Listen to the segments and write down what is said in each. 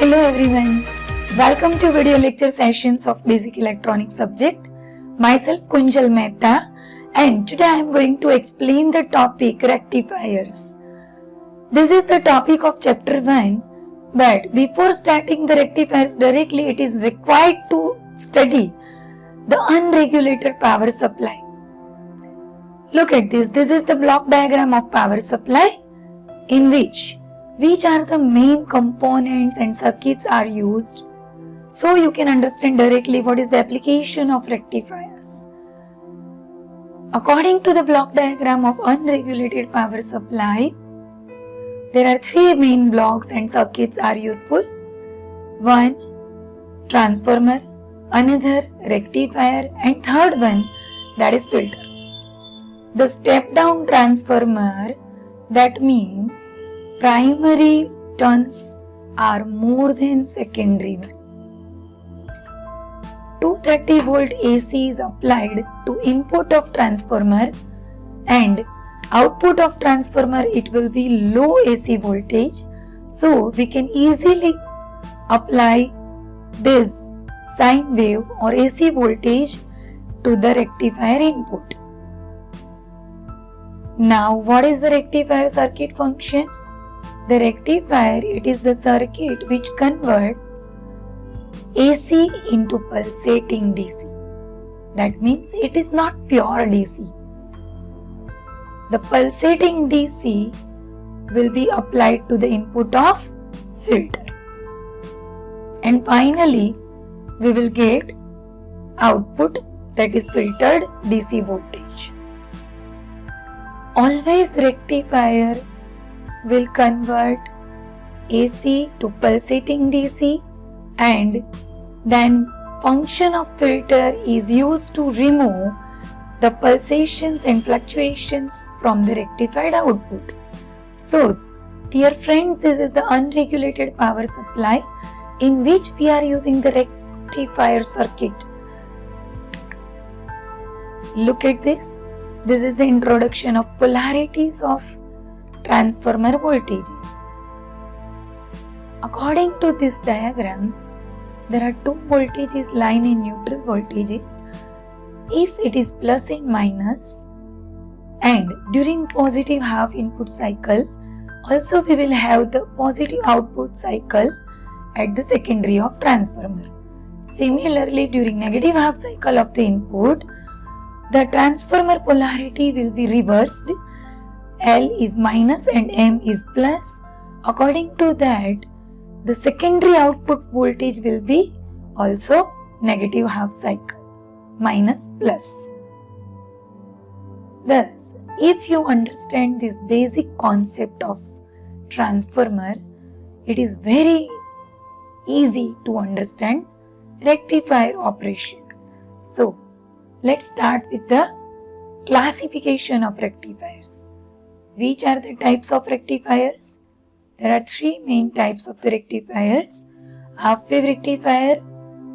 Hello everyone, welcome to video lecture sessions of Basic Electronics subject. Myself Kunjal Mehta, and today I am going to explain the topic rectifiers. This is the topic of chapter 1, but before starting the rectifiers directly, it is required to study the unregulated power supply. Look at this. This is the block diagram of power supply in which are the main components and circuits are used, so you can understand directly what is the application of rectifiers. According to the block diagram of unregulated power supply, there are three main blocks and circuits are useful. One, transformer, another rectifier, and third one, that is filter. The step down transformer, that means primary turns are more than secondary one. 230 volt AC is applied to input of transformer, and output of transformer it will be low AC voltage, so we can easily apply this sine wave or AC voltage to the rectifier input. Now, what is the rectifier circuit function? The rectifier, it is the circuit which converts AC into pulsating DC. That means it is not pure DC. The pulsating DC will be applied to the input of filter. And finally, we will get output, that is filtered DC voltage. Always rectifier will convert AC to pulsating DC, and then function of filter is used to remove the pulsations and fluctuations from the rectified output. So, dear friends, this is the unregulated power supply in which we are using the rectifier circuit. Look at this. This is the introduction of polarities of transformer voltages. According to this diagram, there are two voltages lying in neutral voltages. If it is plus and minus, and during positive half input cycle, also we will have the positive output cycle at the secondary of transformer. Similarly, during negative half cycle of the input, the transformer polarity will be reversed. L is minus and M is plus. According to that, the secondary output voltage will be also negative half cycle, minus plus. Thus, if you understand this basic concept of transformer, it is very easy to understand rectifier operation. So, let's start with the classification of rectifiers. Which are the types of rectifiers? There are three main types of the rectifiers: half wave rectifier,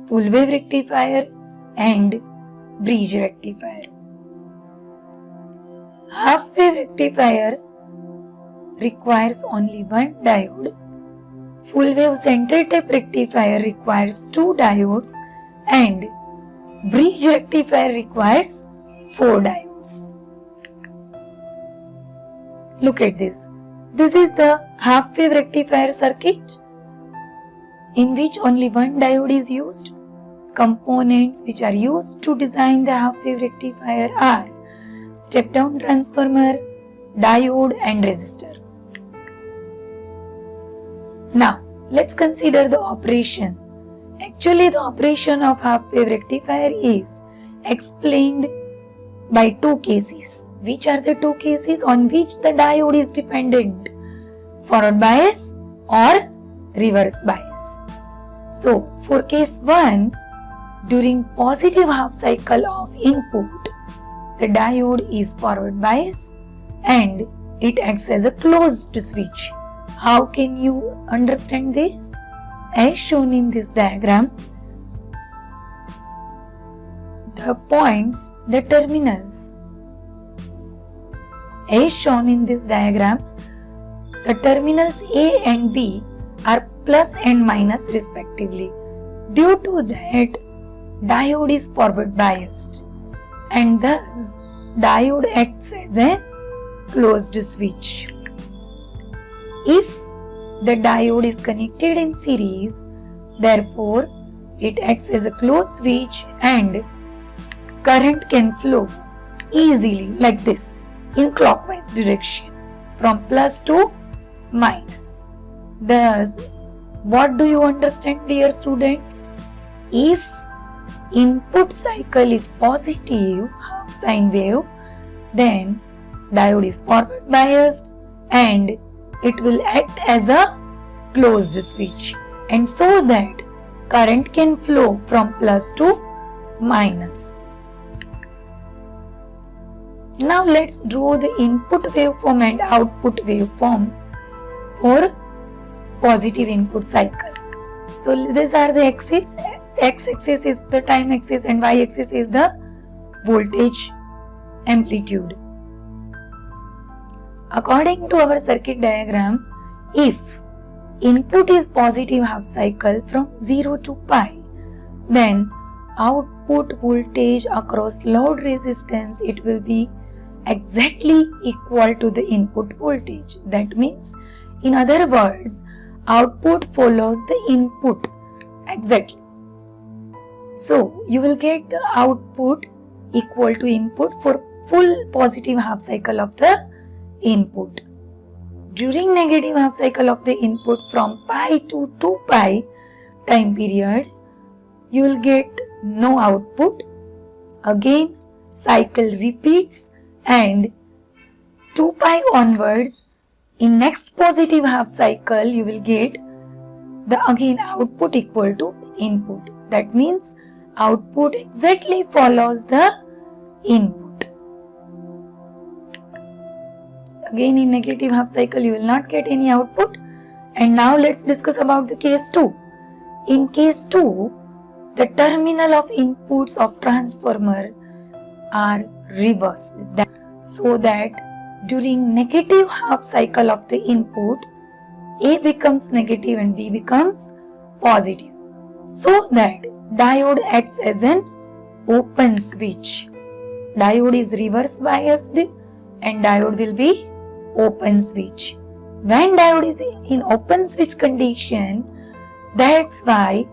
full wave rectifier, and bridge rectifier. Half wave rectifier requires only one diode. Full wave center tape rectifier requires two diodes, and bridge rectifier requires 4 diodes. Look at this. This is the half wave rectifier circuit in which only one diode is used. Components which are used to design the half wave rectifier are step down transformer, diode, and resistor. Now, let's consider the operation. Actually, the operation of half wave rectifier is explained by two cases. Which are the two cases on which the diode is dependent? Forward bias or reverse bias. So, for case 1, during positive half cycle of input, the diode is forward bias and it acts as a closed switch. How can you understand this? As shown in this diagram, the points, the terminals. As shown in this diagram, the terminals A and B are plus and minus respectively. Due to that, diode is forward biased and thus diode acts as a closed switch. If the diode is connected in series, therefore it acts as a closed switch and current can flow easily like this in clockwise direction from plus to minus. Thus, what do you understand, dear students? If input cycle is positive half sine wave, then diode is forward biased and it will act as a closed switch, and so that current can flow from plus to minus. Now let's draw the input waveform and output waveform for positive input cycle. So these are the axes. X-axis is the time axis and Y-axis is the voltage amplitude. According to our circuit diagram, if input is positive half cycle from 0 to pi, then output voltage across load resistance, it will be exactly equal to the input voltage. That means, in other words, output follows the input exactly. So, you will get the output equal to input for full positive half cycle of the input. During negative half cycle of the input from pi to 2 pi time period, you will get no output. Again, cycle repeats and 2 pi onwards, in next positive half cycle, you will get the again output equal to input. That means output exactly follows the input. Again, in negative half cycle, you will not get any output. And now let's discuss about the case 2. In case 2, the terminal of inputs of transformer are reversed. So that during negative half cycle of the input, A becomes negative and B becomes positive. So that diode acts as an open switch. Diode is reverse biased and diode will be open switch. When diode is in open switch condition, that's why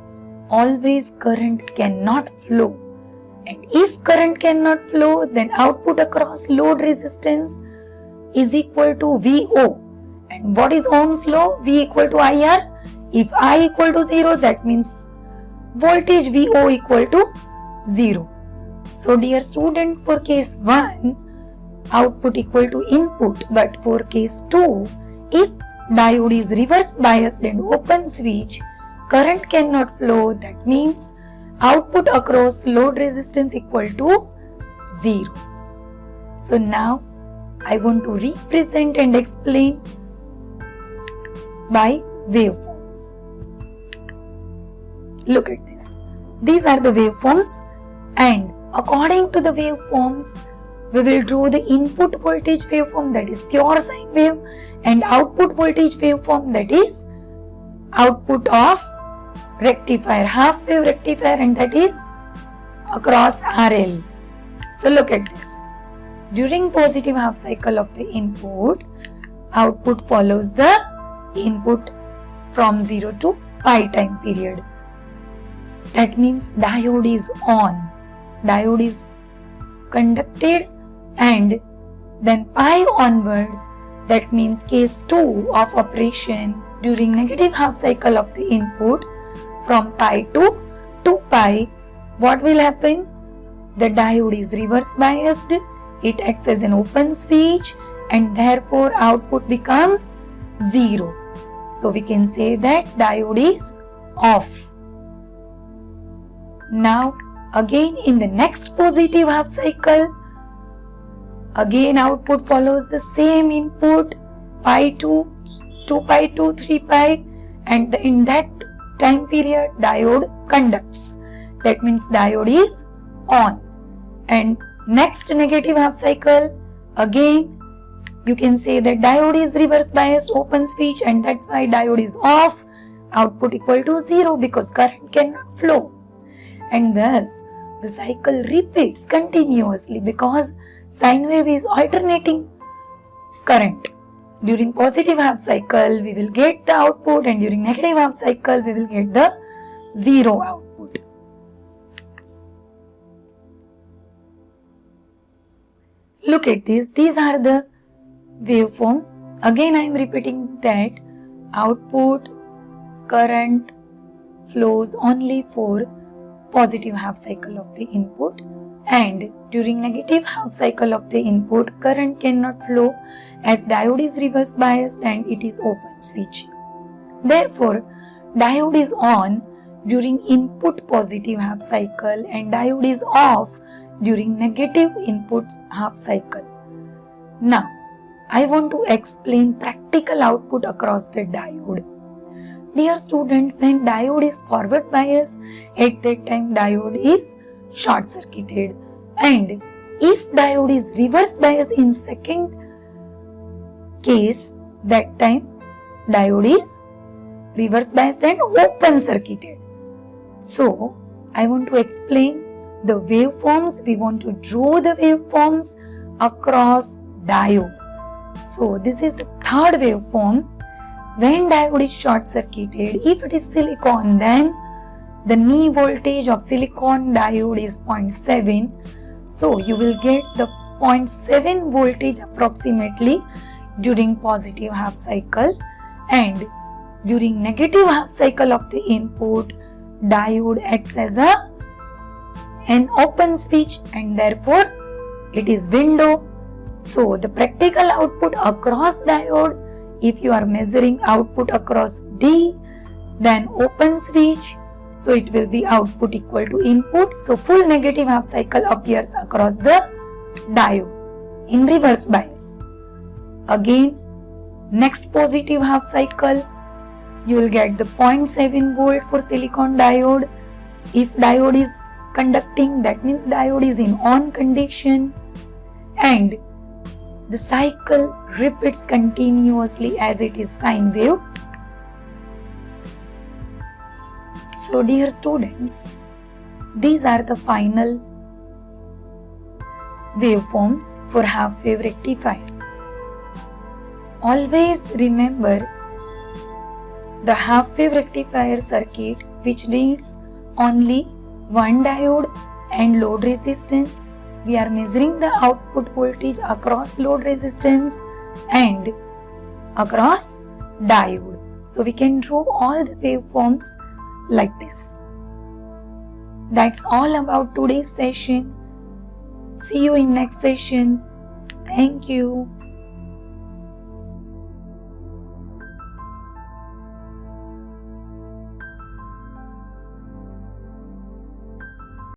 always current cannot flow. And if current cannot flow, then output across load resistance is equal to VO. And what is Ohm's law? V equal to IR. If I equal to 0, that means voltage VO equal to 0. So dear students, for case 1, output equal to input, but for case 2, if diode is reverse biased and open switch, current cannot flow, that means output across load resistance equal to 0. So now I want to represent and explain by waveforms. Look at this. These are the waveforms, and according to the waveforms, we will draw the input voltage waveform, that is pure sine wave, and output voltage waveform, that is output of rectifier, half wave rectifier, and that is across RL. So look at this. During positive half cycle of the input, output follows the input from 0 to pi time period. That means diode is on. Diode is conducted, and then pi onwards, that means case 2 of operation during negative half cycle of the input from pi to 2 pi, what will happen? The diode is reverse biased, it acts as an open switch, and therefore output becomes 0. So we can say that diode is off. Now again in the next positive half cycle, again output follows the same input pi to 2 pi to 3 pi, and in that time period diode conducts. That means diode is on. And next negative half cycle, again you can say that diode is reverse biased open switch, and that's why diode is off. output equal to 0 because current cannot flow. And thus the cycle repeats continuously because sine wave is alternating current. During positive half cycle we will get the output, and during negative half cycle we will get the 0 output. Look at this. These are the waveform. Again I am repeating that output current flows only for positive half cycle of the input, and during negative half cycle of the input current cannot flow as diode is reverse biased and it is open switch. Therefore diode is on during input positive half cycle and diode is off during negative input half cycle. Now I want to explain practical output across the diode. Dear student, when diode is forward bias, at that time diode is short circuited, and if diode is reverse bias in second case, that time diode is reverse biased and open circuited. So I want to explain the waveforms. We want to draw the waveforms across diode. So this is the third waveform. When diode is short circuited, if it is silicon, then the knee voltage of silicon diode is 0.7. So you will get the 0.7 voltage approximately during positive half cycle, and during negative half cycle of the input diode acts as an open switch and therefore it is window. So the practical output across diode, if you are measuring output across D, then open switch, so it will be output equal to input. So full negative half cycle appears across the diode in reverse bias. Again, next positive half cycle, you will get the 0.7 volt for silicon diode. If diode is conducting, that means diode is in on condition, and the cycle repeats continuously as it is sine wave. So dear students, these are the final waveforms for half wave rectifier. Always remember the half wave rectifier circuit which needs only one diode and load resistance. We are measuring the output voltage across load resistance and across diode. So we can draw all the waveforms like this. That's all about today's session. See you in next session. Thank you.